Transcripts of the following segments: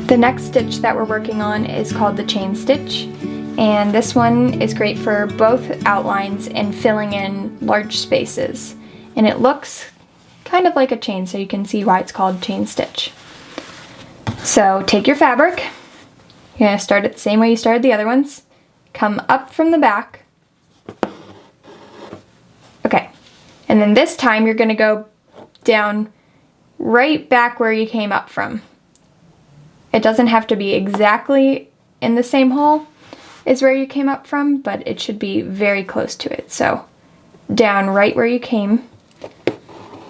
The next stitch that we're working on is called the chain stitch, and this one is great for both outlines and filling in large spaces. And it looks kind of like a chain, so you can see why it's called chain stitch. So take your fabric, you're going to start it the same way you started the other ones, come up from the back. Okay, and then this time you're going to go down right back where you came up from. It doesn't have to be exactly in the same hole as where you came up from, but it should be very close to it. So down right where you came.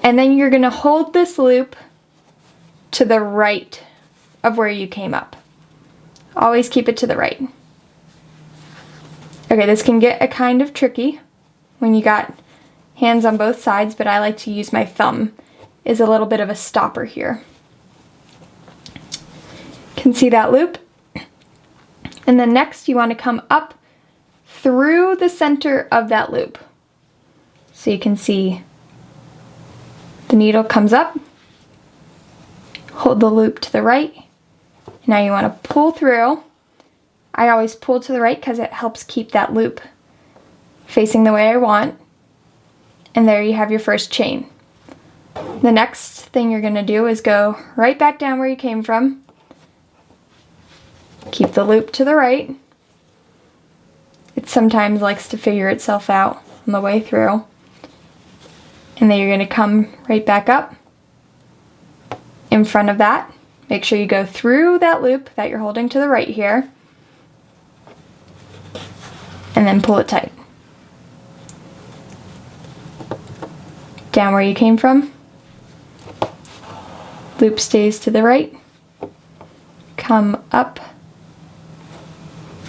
And then you're going to hold this loop to the right of where you came up. Always keep it to the right. Okay, this can get a kind of tricky when you got hands on both sides, but I like to use my thumb as a little bit of a stopper here. Can see that loop? And then next you want to come up through the center of that loop. So you can see the needle comes up, hold the loop to the right. Now you want to pull through. I always pull to the right because it helps keep that loop facing the way I want. And there you have your first chain. The next thing you're going to do is go right back down where you came from. Keep the loop to the right. It sometimes likes to figure itself out on the way through. And then you're going to come right back up in front of that. Make sure you go through that loop that you're holding to the right here. And then pull it tight. Down where you came from. Loop stays to the right. Come up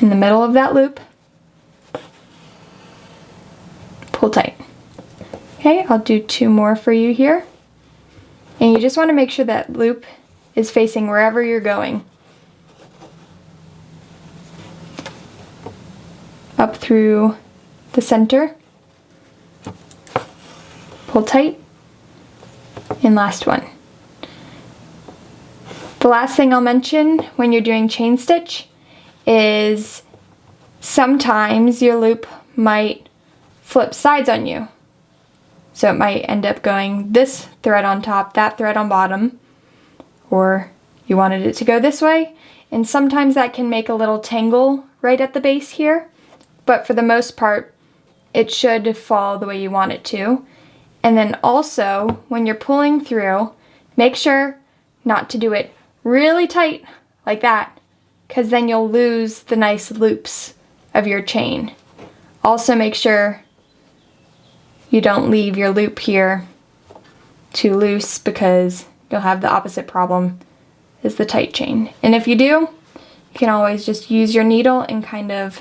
in the middle of that loop, pull tight. Okay, I'll do 2 more for you here. And you just want to make sure that loop is facing wherever you're going. Up through the center, pull tight, and last one. The last thing I'll mention when you're doing chain stitch is sometimes your loop might flip sides on you. So it might end up going this thread on top, that thread on bottom, or you wanted it to go this way, and sometimes that can make a little tangle right at the base here, but for the most part it should fall the way you want it to. And then also when you're pulling through, make sure not to do it really tight like that, because then you'll lose the nice loops of your chain. Also make sure you don't leave your loop here too loose, because you'll have the opposite problem as the tight chain. And if you do, you can always just use your needle and kind of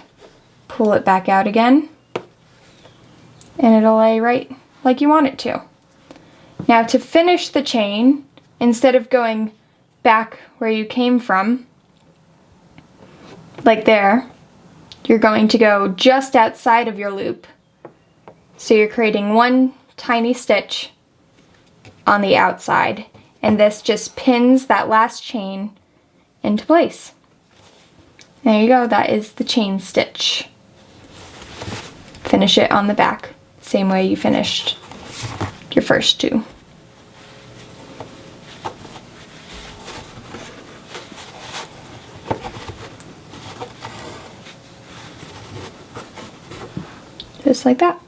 pull it back out again, and it'll lay right like you want it to. Now to finish the chain, instead of going back where you came from, like there, you're going to go just outside of your loop. So you're creating one tiny stitch on the outside, and this just pins that last chain into place. There you go, that is the chain stitch. Finish it on the back, same way you finished your first 2. Just like that.